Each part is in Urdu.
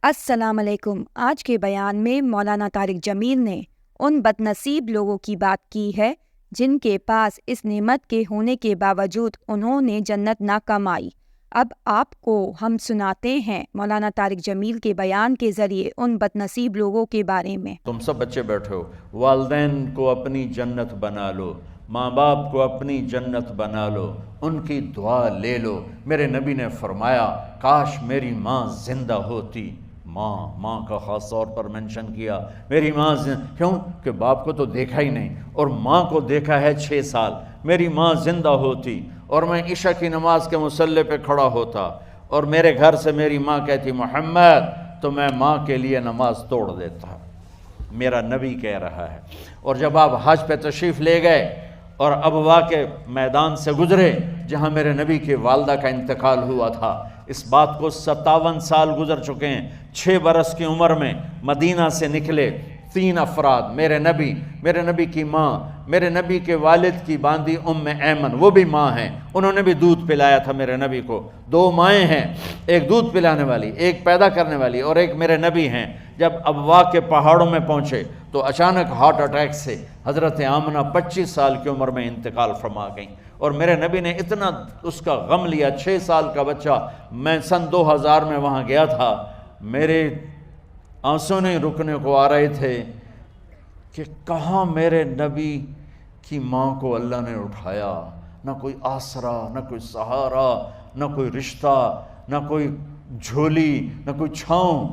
السلام علیکم۔ آج کے بیان میں مولانا طارق جمیل نے ان بد نصیب لوگوں کی بات کی ہے جن کے پاس اس نعمت کے ہونے کے باوجود انہوں نے جنت نہ کمائی۔ اب آپ کو ہم سناتے ہیں مولانا طارق جمیل کے بیان کے ذریعے ان بد نصیب لوگوں کے بارے میں۔ تم سب بچے بیٹھے ہو، والدین کو اپنی جنت بنا لو، ماں باپ کو اپنی جنت بنا لو، ان کی دعا لے لو۔ میرے نبی نے فرمایا کاش میری ماں زندہ ہوتی۔ ماں کا خاص طور پر منشن کیا، میری ماں کیوں کہ باپ کو تو دیکھا ہی نہیں اور ماں کو دیکھا ہے 6 سال۔ میری ماں زندہ ہوتی اور میں عشاء کی نماز کے مصلی پہ کھڑا ہوتا اور میرے گھر سے میری ماں کہتی محمد، تو میں ماں کے لیے نماز توڑ دیتا۔ میرا نبی کہہ رہا ہے۔ اور جب آپ حج پہ تشریف لے گئے اور ابوا کے میدان سے گزرے جہاں میرے نبی کی والدہ کا انتقال ہوا تھا، اس بات کو 57 سال گزر چکے ہیں۔ 6 برس کی عمر میں مدینہ سے نکلے 3 افراد، میرے نبی کی ماں، میرے نبی کے والد کی باندی ایمن، وہ بھی ماں ہیں، انہوں نے بھی دودھ پلایا تھا میرے نبی کو۔ 2 مائیں ہیں، ایک دودھ پلانے والی، ایک پیدا کرنے والی، اور ایک میرے نبی ہیں۔ جب ابوا کے پہاڑوں میں پہنچے تو اچانک ہارٹ اٹیک سے حضرت آمنہ 25 سال کی عمر میں انتقال فرما گئیں، اور میرے نبی نے اتنا اس کا غم لیا۔ 6 سال کا بچہ، میں سن 2000 میں وہاں گیا تھا، میرے آنسو نہیں رکنے کو آ رہے تھے کہ کہاں میرے نبی کی ماں کو اللہ نے اٹھایا، نہ کوئی آسرا، نہ کوئی سہارا، نہ کوئی رشتہ، نہ کوئی جھولی، نہ کوئی چھاؤں،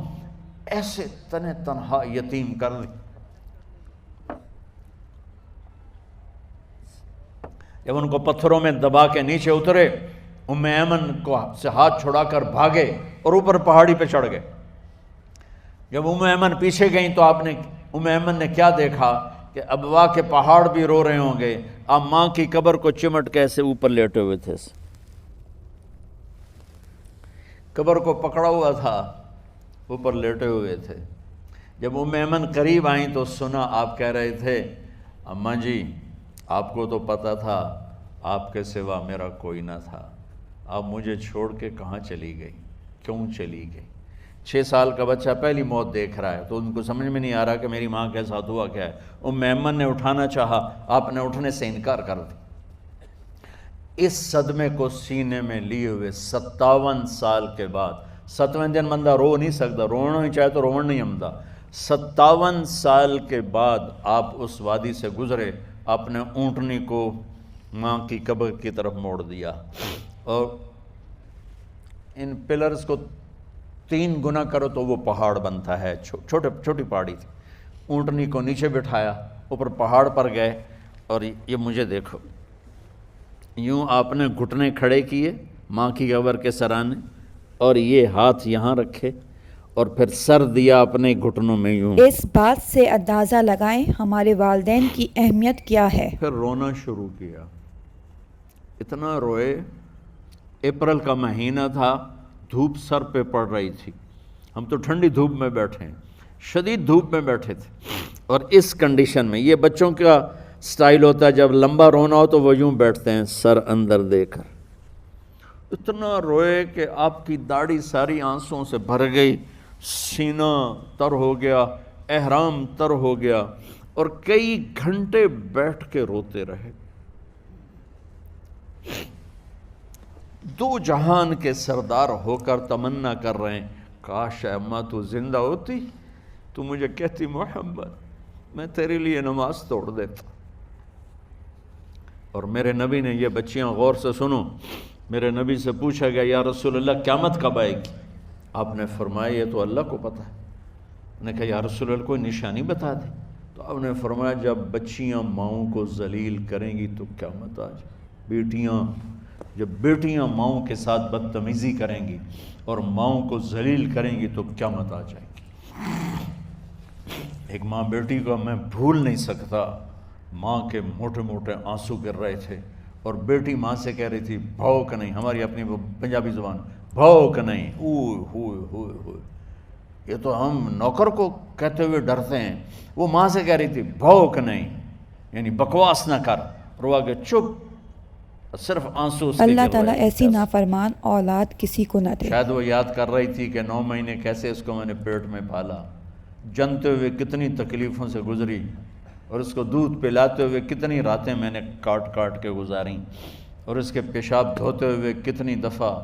ایسے تنہا یتیم کر دی۔ جب ان کو پتھروں میں دبا کے نیچے اترے، ایمن کو سے ہاتھ چھڑا کر بھاگے اور اوپر پہاڑی پہ چڑھ گئے۔ جب ایمن پیچھے گئیں تو ایمن نے کیا دیکھا کہ ابوا کے پہاڑ بھی رو رہے ہوں گے، اب ماں کی قبر کو چمٹ کے ایسے اوپر لیٹے ہوئے تھے، قبر کو پکڑا ہوا تھا، اوپر لیٹے ہوئے تھے۔ جب ایمن قریب آئیں تو سنا آپ کہہ رہے تھے اماں جی، آپ کو تو پتہ تھا آپ کے سوا میرا کوئی نہ تھا، آپ مجھے چھوڑ کے کہاں چلی گئی، کیوں چلی گئی؟ 6 سال کا بچہ پہلی موت دیکھ رہا ہے تو ان کو سمجھ میں نہیں آ رہا کہ میری ماں کے ساتھ ہوا کیا ہے۔ ایمن نے اٹھانا چاہا، آپ نے اٹھنے سے انکار کر دی۔ اس صدمے کو سینے میں لیے ہوئے 57 سال کے بعد، 7ویں دن بندہ رو نہیں سکتا، رونا ہی چاہے تو رونا نہیں آمدا، 57 سال کے بعد آپ اس وادی سے گزرے، اپنے اونٹنی کو ماں کی قبر کی طرف موڑ دیا، اور ان پلرز کو 3 گنا کرو تو وہ پہاڑ بنتا ہے، چھوٹی پہاڑی تھی۔ اونٹنی کو نیچے بٹھایا، اوپر پہاڑ پر گئے، اور یہ مجھے دیکھو، یوں آپ نے گھٹنے کھڑے کیے ماں کی قبر کے سرانے، اور یہ ہاتھ یہاں رکھے اور پھر سر دیا اپنے گھٹنوں میں یوں۔ اس بات سے اندازہ لگائیں ہمارے والدین کی اہمیت کیا ہے۔ پھر رونا شروع کیا، اتنا روئے، اپریل کا مہینہ تھا، دھوپ سر پہ پڑ رہی تھی، ہم تو ٹھنڈی دھوپ میں بیٹھے ہیں، شدید دھوپ میں بیٹھے تھے، اور اس کنڈیشن میں یہ بچوں کا سٹائل ہوتا ہے، جب لمبا رونا ہو تو وہ یوں بیٹھتے ہیں سر اندر دے کر۔ اتنا روئے کہ آپ کی داڑھی ساری آنسوں سے بھر گئی، سینہ تر ہو گیا، احرام تر ہو گیا، اور کئی گھنٹے بیٹھ کے روتے رہے۔ 2 جہان کے سردار ہو کر تمنا کر رہے ہیں کاش اماں تو زندہ ہوتی، تو مجھے کہتی محمد میں تیرے لیے نماز توڑ دیتا۔ اور میرے نبی نے، یہ بچیاں غور سے سنو، میرے نبی سے پوچھا گیا یا رسول اللہ قیامت کب آئے گی؟ آپ نے فرمایا یہ تو اللہ کو پتہ ہے۔ نے کہا یا رسول اللہ کوئی نشانی بتا دیں، تو آپ نے فرمایا جب بچیاں ماؤں کو ذلیل کریں گی تو قیامت آ جائے۔ جب بیٹیاں ماؤں کے ساتھ بدتمیزی کریں گی اور ماؤں کو ذلیل کریں گی تو قیامت آ جائے گی۔ ایک ماں بیٹی کو میں بھول نہیں سکتا، ماں کے موٹے موٹے آنسو گر رہے تھے، اور بیٹی ماں سے کہہ رہی تھی بھوک نہیں، ہماری اپنی پنجابی زبان، بھوک نہیں، اوئے ہوئے ہوئے ہوئے، یہ تو ہم نوکر کو کہتے ہوئے ڈرتے ہیں، وہ ماں سے کہہ رہی تھی بھوک نہیں، یعنی بکواس نہ کر، روا کے چپ، صرف آنسو اس کے اللہ گر تعالیٰ رہے ایسی تھے۔ نافرمان اولاد کسی کو نہ دے۔ شاید وہ یاد کر رہی تھی کہ 9 مہینے کیسے اس کو میں نے پیٹ میں پالا، جنتے ہوئے کتنی تکلیفوں سے گزری، اور اس کو دودھ پلاتے ہوئے کتنی راتیں میں نے کاٹ کاٹ کے گزاریں، اور اس کے پیشاب دھوتے ہوئے کتنی دفعہ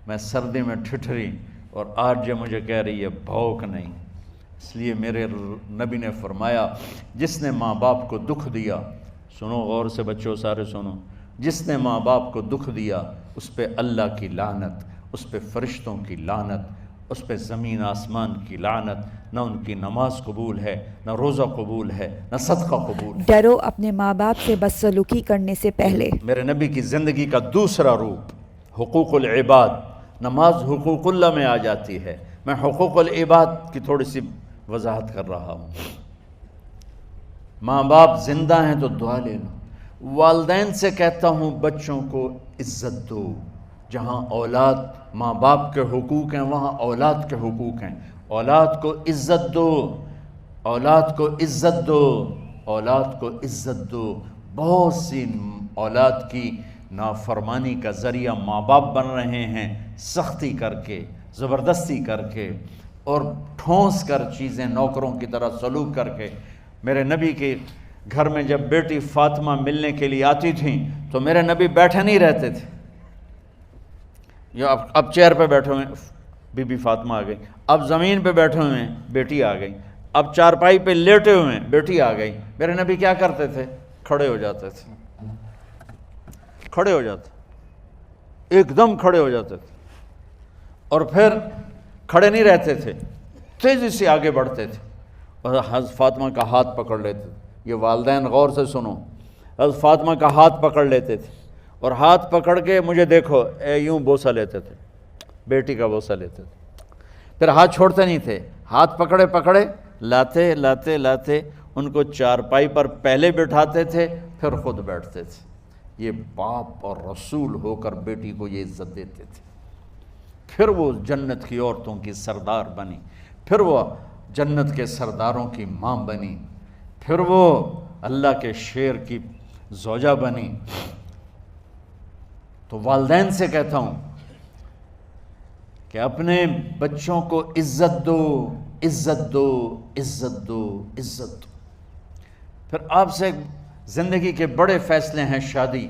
میں سردی میں ٹھٹھری، اور آج یہ مجھے کہہ رہی ہے بھوک نہیں۔ اس لیے میرے نبی نے فرمایا جس نے ماں باپ کو دکھ دیا، سنو غور سے بچوں سارے سنو، جس نے ماں باپ کو دکھ دیا اس پہ اللہ کی لعنت، اس پہ فرشتوں کی لعنت، اس پہ زمین آسمان کی لعنت، نہ ان کی نماز قبول ہے، نہ روزہ قبول ہے، نہ صدقہ قبول ہے۔ ڈرو اپنے ماں باپ سے بدسلوکی کرنے سے پہلے۔ میرے نبی کی زندگی کا دوسرا روپ حقوق العباد، نماز حقوق اللہ میں آ جاتی ہے، میں حقوق العباد کی تھوڑی سی وضاحت کر رہا ہوں۔ ماں باپ زندہ ہیں تو دعا لے لو۔ والدین سے کہتا ہوں بچوں کو عزت دو، جہاں اولاد ماں باپ کے حقوق ہیں وہاں اولاد کے حقوق ہیں، اولاد کو عزت دو، اولاد کو عزت دو، اولاد کو عزت دو۔ بہت سی اولاد کی نافرمانی کا ذریعہ ماں باپ بن رہے ہیں، سختی کر کے، زبردستی کر کے، اور ٹھونس کر چیزیں نوکروں کی طرح سلوک کر کے۔ میرے نبی کے گھر میں جب بیٹی فاطمہ ملنے کے لیے آتی تھیں تو میرے نبی بیٹھے نہیں رہتے تھے، یا اب چیئر پہ بیٹھے ہوئے بی بی فاطمہ آ گئی، اب زمین پہ بیٹھے ہوئے ہیں بیٹی آ گئی، اب چارپائی پہ لیٹے ہوئے ہیں بیٹی آ گئی۔ میرے نبی کیا کرتے تھے؟ کھڑے ہو جاتے تھے، کھڑے ہو جاتے، ایک دم کھڑے ہو جاتے تھے، اور پھر کھڑے نہیں رہتے تھے، تیزی سے آگے بڑھتے تھے اور حضرت فاطمہ کا ہاتھ پکڑ لیتے تھے۔ یہ والدین غور سے سنو، حضرت فاطمہ کا ہاتھ پکڑ لیتے تھے اور ہاتھ پکڑ کے مجھے دیکھو یوں بوسہ لیتے تھے، بیٹی کا بوسہ لیتے تھے، پھر ہاتھ چھوڑتے نہیں تھے، ہاتھ پکڑے پکڑے لاتے لاتے لاتے ان کو چارپائی پر پہلے بٹھاتے تھے پھر خود بیٹھتے تھے۔ یہ باپ اور رسول ہو کر بیٹی کو یہ عزت دیتے تھے۔ پھر وہ جنت کی عورتوں کی سردار بنی، پھر وہ جنت کے سرداروں کی ماں بنی، پھر وہ اللہ کے شیر کی زوجہ بنی۔ تو والدین سے کہتا ہوں کہ اپنے بچوں کو عزت دو، عزت دو، عزت دو، عزت دو۔ پھر آپ سے زندگی کے بڑے فیصلے ہیں شادی۔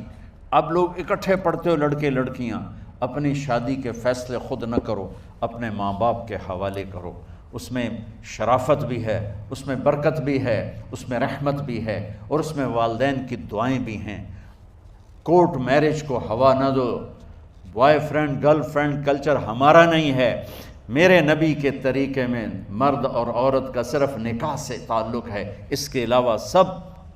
اب لوگ اکٹھے پڑھتے ہو لڑکے لڑکیاں، اپنی شادی کے فیصلے خود نہ کرو، اپنے ماں باپ کے حوالے کرو۔ اس میں شرافت بھی ہے، اس میں برکت بھی ہے، اس میں رحمت بھی ہے، اور اس میں والدین کی دعائیں بھی ہیں۔ کورٹ میرج کو ہوا نہ دو، boyfriend girlfriend culture ہمارا نہیں ہے۔ میرے نبی کے طریقے میں مرد اور عورت کا صرف نکاح سے تعلق ہے، اس کے علاوہ سب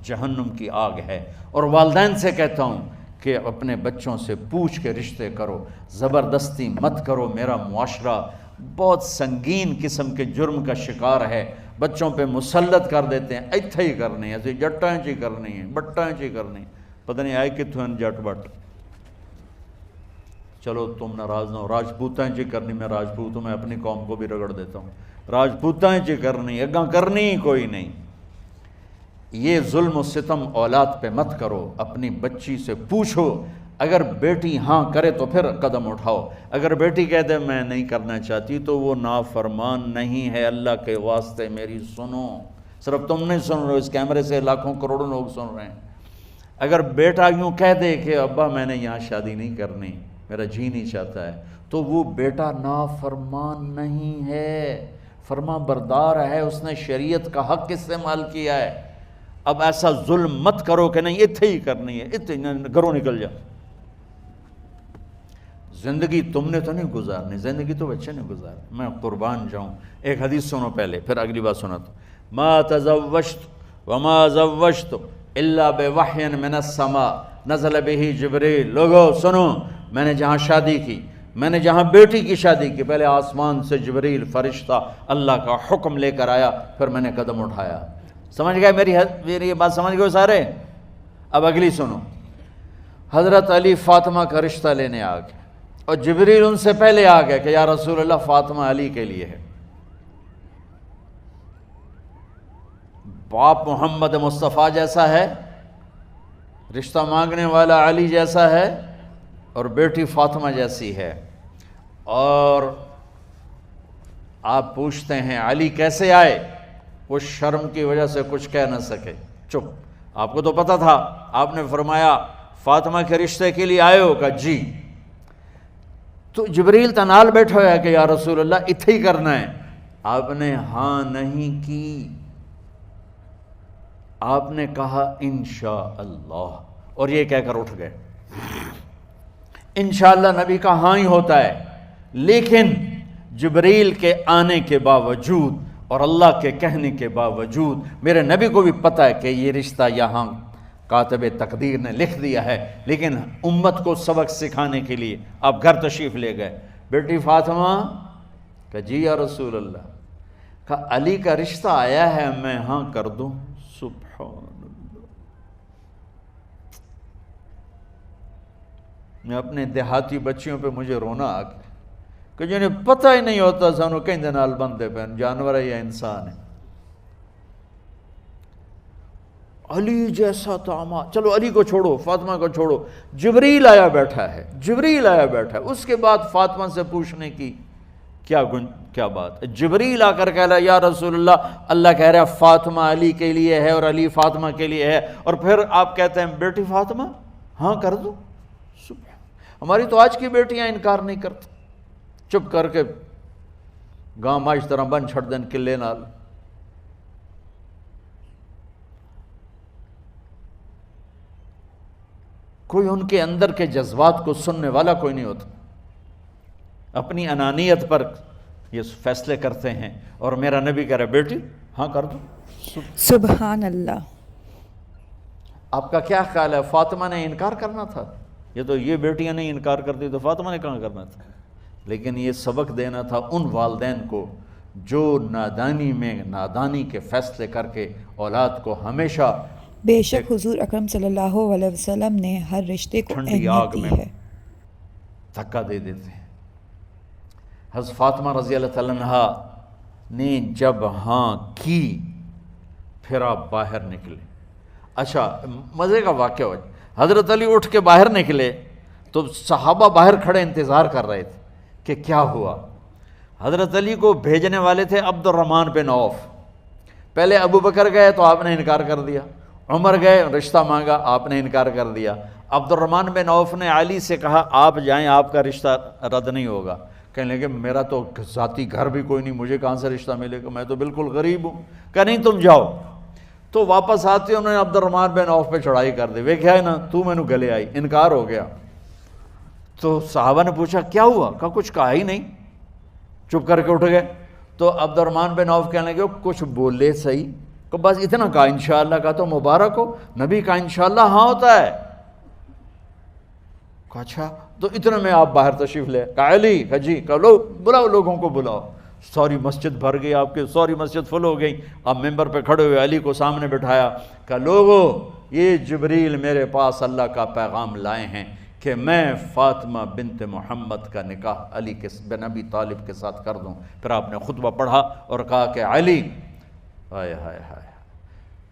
جہنم کی آگ ہے۔ اور والدین سے کہتا ہوں کہ اپنے بچوں سے پوچھ کے رشتے کرو، زبردستی مت کرو۔ میرا معاشرہ بہت سنگین قسم کے جرم کا شکار ہے، بچوں پہ مسلط کر دیتے ہیں، ایتھے ہی کرنی ہے، ایسے جٹاں چی کرنی ہے، بٹاں چی کرنی، پتہ نہیں آئے کتوں ہیں جٹ بٹ۔ چلو تم ناراض نہ ہو، راجپوتاں چی کرنی، میں راجپوت ہوں، میں اپنی قوم کو بھی رگڑ دیتا ہوں، راجپوتاں چی کرنی، اگاں کرنی ہی کوئی نہیں۔ یہ ظلم و ستم اولاد پہ مت کرو، اپنی بچی سے پوچھو، اگر بیٹی ہاں کرے تو پھر قدم اٹھاؤ، اگر بیٹی کہہ دے میں نہیں کرنا چاہتی تو وہ نافرمان نہیں ہے۔ اللہ کے واسطے میری سنو، صرف تم نہیں سن رہے، اس کیمرے سے لاکھوں کروڑوں لوگ سن رہے ہیں۔ اگر بیٹا یوں کہہ دے کہ ابا میں نے یہاں شادی نہیں کرنی، میرا جی نہیں چاہتا ہے، تو وہ بیٹا نافرمان نہیں ہے، فرما بردار ہے، اس نے شریعت کا حق استعمال کیا ہے۔ اب ایسا ظلم مت کرو کہ نہیں اتھے ہی کرنی ہے، اتھے گھروں نکل جا۔ زندگی تم نے تو نہیں گزارنی، زندگی تو بچے نے گزارنی، میں قربان جاؤں۔ ایک حدیث سنو پہلے، پھر اگلی بات سناتا ہوں۔ ما تزوجت وما زوجت الا بوحی من السماء نزل به جبریل۔ لوگو سنو، میں نے جہاں شادی کی، میں نے جہاں بیٹی کی شادی کی، پہلے آسمان سے جبریل فرشتہ اللہ کا حکم لے کر آیا، پھر میں نے قدم اٹھایا۔ سمجھ گئے میری یہ بات؟ سمجھ گئے سارے؟ اب اگلی سنو۔ حضرت علی فاطمہ کا رشتہ لینے آ گئے، اور جبریل ان سے پہلے آ گئے کہ یا رسول اللہ فاطمہ علی کے لیے ہے۔ باپ محمد مصطفیٰ جیسا ہے، رشتہ مانگنے والا علی جیسا ہے، اور بیٹی فاطمہ جیسی ہے، اور آپ پوچھتے ہیں علی کیسے آئے؟ وہ شرم کی وجہ سے کچھ کہہ نہ سکے، چپ۔ آپ کو تو پتہ تھا، آپ نے فرمایا فاطمہ کے رشتے کے لیے آئے ہو؟ کہا جی۔ تو جبریل تنال بیٹھا ہوا ہے کہ یا رسول اللہ اتھے ہی کرنا ہے۔ آپ نے ہاں نہیں کی، آپ نے کہا انشاءاللہ، اور یہ کہہ کر اٹھ گئے۔ انشاءاللہ نبی کا ہاں ہی ہوتا ہے، لیکن جبریل کے آنے کے باوجود اور اللہ کے کہنے کے باوجود میرے نبی کو بھی پتہ ہے کہ یہ رشتہ یہاں کاتب تقدیر نے لکھ دیا ہے، لیکن امت کو سبق سکھانے کے لیے آپ گھر تشریف لے گئے۔ بیٹی فاطمہ؟ کہ جی یا رسول اللہ۔ کہا علی کا رشتہ آیا ہے، میں ہاں کر دوں؟ سبحان اللہ۔ میں اپنے دیہاتی بچیوں پہ مجھے رونا آ گیا کہ جنہیں پتہ ہی نہیں ہوتا سانو کہیں دے نال بندے پہ جانور ہے یا انسان ہے۔ علی جیسا داماد، چلو علی کو چھوڑو، فاطمہ کو چھوڑو، جبریل آیا بیٹھا ہے، جبریل آیا بیٹھا ہے۔ اس کے بعد فاطمہ سے پوچھنے کی کیا بات ہے؟ جبریل آ کر کہہ رہا یا رسول اللہ، اللہ کہہ رہا فاطمہ علی کے لیے ہے اور علی فاطمہ کے لیے ہے، اور پھر آپ کہتے ہیں بیٹی فاطمہ ہاں کر دو؟ ہماری تو آج کی بیٹیاں انکار نہیں کرتی، چپ کر کے گاں ماش طرح بن چھڑ دین کلے نال۔ کوئی ان کے اندر کے جذبات کو سننے والا کوئی نہیں ہوتا، اپنی انانیت پر یہ فیصلے کرتے ہیں، اور میرا نبی کہہ رہا بیٹی ہاں کر دو۔ سبحان اللہ۔ آپ کا کیا خیال ہے فاطمہ نے انکار کرنا تھا؟ یہ تو یہ بیٹیاں نہیں انکار کرتی تو فاطمہ نے کہاں کرنا تھا؟ لیکن یہ سبق دینا تھا ان والدین کو جو نادانی میں نادانی کے فیصلے کر کے اولاد کو ہمیشہ، بے شک حضور اکرم صلی اللہ علیہ وسلم نے ہر رشتے کو ٹھنڈی اہمیت آگ دی میں ہے۔ دھکا دے دیتے ہیں۔ حضرت فاطمہ رضی اللہ تعالیٰ عنہا نے جب ہاں کی، پھر آپ باہر نکلے۔ اچھا مزے کا واقعہ ہو، حضرت علی اٹھ کے باہر نکلے تو صحابہ باہر کھڑے انتظار کر رہے تھے کہ کیا ہوا۔ حضرت علی کو بھیجنے والے تھے عبد الرحمن بن عوف۔ پہلے ابو بکر گئے تو آپ نے انکار کر دیا، عمر گئے رشتہ مانگا، آپ نے انکار کر دیا۔ عبد الرحمن بن عوف نے علی سے کہا آپ جائیں، آپ کا رشتہ رد نہیں ہوگا۔ کہنے لگے میرا تو ذاتی گھر بھی کوئی نہیں، مجھے کہاں سے رشتہ ملے گا، میں تو بالکل غریب ہوں۔ کہا نہیں تم جاؤ۔ تو واپس آتے انہوں نے عبد الرحمن بن عوف پہ چڑھائی کر دی، ویکھیا ہے نا تو میں نو گلے آئی، انکار ہو گیا۔ تو صحابہ نے پوچھا کیا ہوا؟ کہا کچھ کہا ہی نہیں، چپ کر کے اٹھ گئے۔ تو عبد الرحمن بن عوف کہنے لگے کچھ بولے صحیح، کہ بس اتنا کہا انشاءاللہ کا تو مبارک ہو، نبی کا انشاءاللہ ہاں ہوتا ہے۔ کہا اچھا، تو اتنے میں آپ باہر تشریف لے۔ کہا علی، کہا جی، کہا لو بلاؤ، لوگوں کو بلاؤ۔ ساری مسجد بھر گئی، آپ کے ساری مسجد فل ہو گئی۔ آپ ممبر پہ کھڑے ہوئے علی کو سامنے بٹھایا، کہا لوگو یہ جبریل میرے پاس اللہ کا پیغام لائے ہیں کہ میں فاطمہ بنت محمد کا نکاح علی بن ابی طالب کے ساتھ کر دوں۔ پھر آپ نے خطبہ پڑھا اور کہا کہ علی، ہائے ہائے ہائے،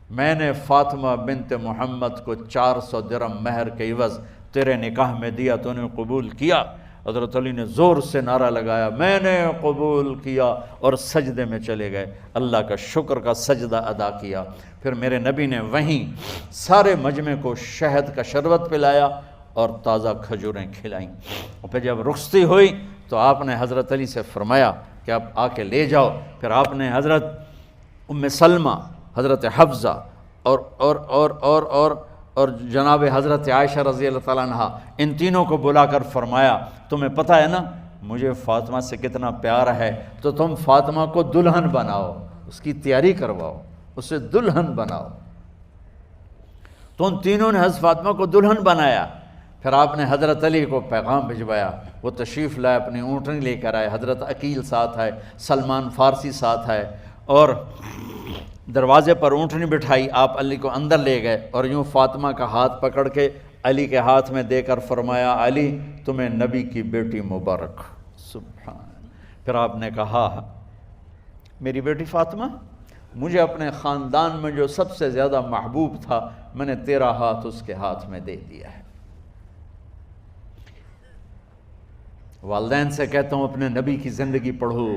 میں نے فاطمہ بنت محمد کو 400 درہم مہر کے عوض تیرے نکاح میں دیا، تو نے قبول کیا؟ حضرت علی نے زور سے نعرہ لگایا میں نے قبول کیا، اور سجدے میں چلے گئے، اللہ کا شکر کا سجدہ ادا کیا۔ پھر میرے نبی نے وہیں سارے مجمع کو شہد کا شربت پلایا اور تازہ کھجوریں کھلائیں۔ اور پھر جب رخصتی ہوئی تو آپ نے حضرت علی سے فرمایا کہ آپ آ کے لے جاؤ۔ پھر آپ نے حضرت ام سلمہ، حضرت حفصہ اور جناب حضرت عائشہ رضی اللہ تعالیٰ عنہ، ان تینوں کو بلا کر فرمایا تمہیں پتہ ہے نا مجھے فاطمہ سے کتنا پیار ہے، تو تم فاطمہ کو دلہن بناؤ، اس کی تیاری کرواؤ، اسے دلہن بناؤ۔ تو ان تینوں نے حضرت فاطمہ کو دلہن بنایا۔ پھر آپ نے حضرت علی کو پیغام بھجوایا، وہ تشریف لائے، اپنی اونٹنی لے کر آئے، حضرت عقیل ساتھ ہے، سلمان فارسی ساتھ ہے، اور دروازے پر اونٹنی بٹھائی، آپ علی کو اندر لے گئے اور یوں فاطمہ کا ہاتھ پکڑ کے علی کے ہاتھ میں دے کر فرمایا علی تمہیں نبی کی بیٹی مبارک۔ سبحان۔ پھر آپ نے کہا میری بیٹی فاطمہ، مجھے اپنے خاندان میں جو سب سے زیادہ محبوب تھا میں نے تیرا ہاتھ اس کے ہاتھ میں دے دیا ہے۔ والدین سے کہتا ہوں اپنے نبی کی زندگی پڑھو.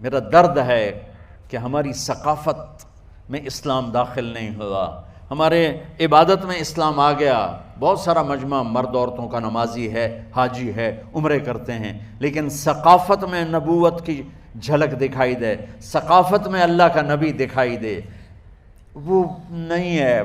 میرا درد ہے کہ ہماری ثقافت میں اسلام داخل نہیں ہوا. ہمارے عبادت میں اسلام آ گیا. بہت سارا مجمع مرد عورتوں کا نمازی ہے، حاجی ہے، عمرے کرتے ہیں، لیکن ثقافت میں نبوت کی جھلک دکھائی دے، ثقافت میں اللہ کا نبی دکھائی دے، وہ نہیں ہے.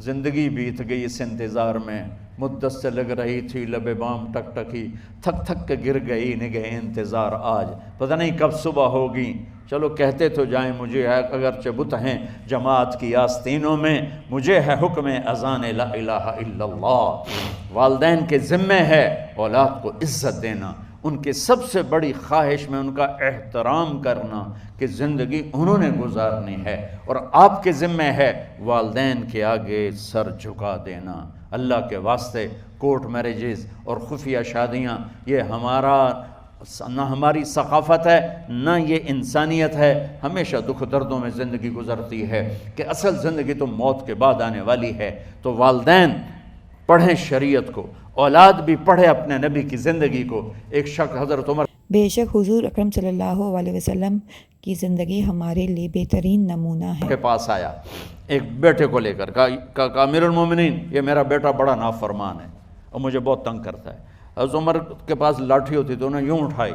زندگی بیت گئی اس انتظار میں. مدت سے لگ رہی تھی لب بام ٹک ٹکی، تھک تھک کے گر گئی نگہ انتظار آج. پتہ نہیں کب صبح ہوگی. چلو کہتے تو جائیں مجھے ہے اگرچہ بت ہیں جماعت کی آستینوں میں، مجھے ہے حکم اذان لا الہ الا اللہ. والدین کے ذمہ ہے اولاد کو عزت دینا، ان کے سب سے بڑی خواہش میں ان کا احترام کرنا کہ زندگی انہوں نے گزارنی ہے، اور آپ کے ذمہ ہے والدین کے آگے سر جھکا دینا. اللہ کے واسطے کورٹ میرجز اور خفیہ شادیاں یہ نہ ہماری ثقافت ہے نہ یہ انسانیت ہے. ہمیشہ دکھ دردوں میں زندگی گزرتی ہے کہ اصل زندگی تو موت کے بعد آنے والی ہے. تو والدین پڑھیں شریعت کو، اولاد بھی پڑھے اپنے نبی کی زندگی کو. ایک شخص حضرت عمر بے شک حضور اکرم صلی اللہ علیہ وسلم کی زندگی ہمارے لیے بہترین نمونہ ہے. کے پاس آیا ایک بیٹے کو لے کر، کہا امیر المومنین یہ میرا بیٹا بڑا نافرمان ہے اور مجھے بہت تنگ کرتا ہے. حضرت عمر کے پاس لاٹھی ہوتی تو انہوں نے یوں اٹھائی.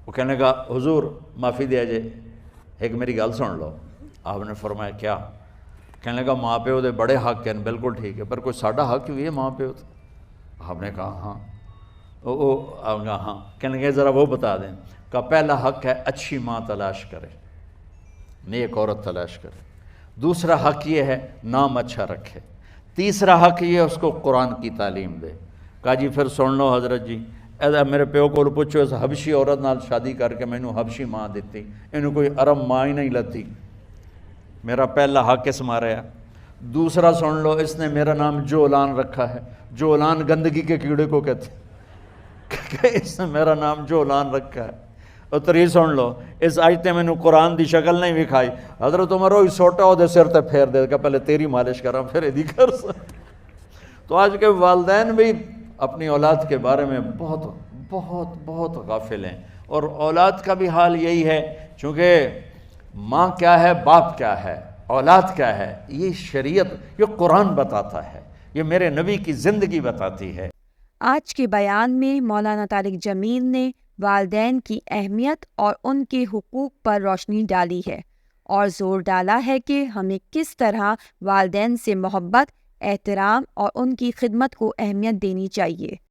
وہ کہنے لگا حضور معافی دیا جائے، ایک میری گل سن لو. آپ نے فرمایا کیا؟ کہنے لگا ماں پیو دے بڑے حق ہیں. بالکل ٹھیک ہے، پر کوئی ساڈا حق بھی ہے ماں پیو تے؟ آپ نے کہا ہاں. آپ نے کہا ہاں. کہنے لگے ذرا وہ بتا دیں. کہا پہلا حق ہے اچھی ماں تلاش کرے، نیک عورت تلاش کرے. دوسرا حق یہ ہے نام اچھا رکھے. تیسرا حق یہ ہے اس کو قرآن کی تعلیم دے. کہا جی پھر سن لو حضرت جی، میرے پیو کو پوچھو اس حبشی عورت نال شادی کر کے مینوں حبشی ماں دیتی، انہوں کوئی عرب ماں ہی نہیں لتی. میرا پہلا حق اس مارے ہے. دوسرا سن لو، اس نے میرا نام جولان رکھا ہے. جولان گندگی کے کیڑے کو کہتے کہ اس نے میرا نام جولان رکھا ہے. اور تری سن لو، اس آج تے مینوں قرآن دی شکل نہیں وکھائی. حضرت عمر ہوئی سوٹا وہ دے سر تے پھیر دے کہ پہلے تیری مالش کراں پھر ایدی کر سکتے. تو آج کے والدین بھی اپنی اولاد کے بارے میں بہت بہت بہت غافل ہیں. اور اولاد کا بھی حال یہی ہے، چونکہ ماں کیا ہے، باپ کیا ہے، اولاد کیا ہے، یہ شریعت، یہ قرآن بتاتا ہے، یہ میرے نبی کی زندگی بتاتی ہے. آج کے بیان میں مولانا طارق جمیل نے والدین کی اہمیت اور ان کے حقوق پر روشنی ڈالی ہے، اور زور ڈالا ہے کہ ہمیں کس طرح والدین سے محبت، احترام اور ان کی خدمت کو اہمیت دینی چاہیے.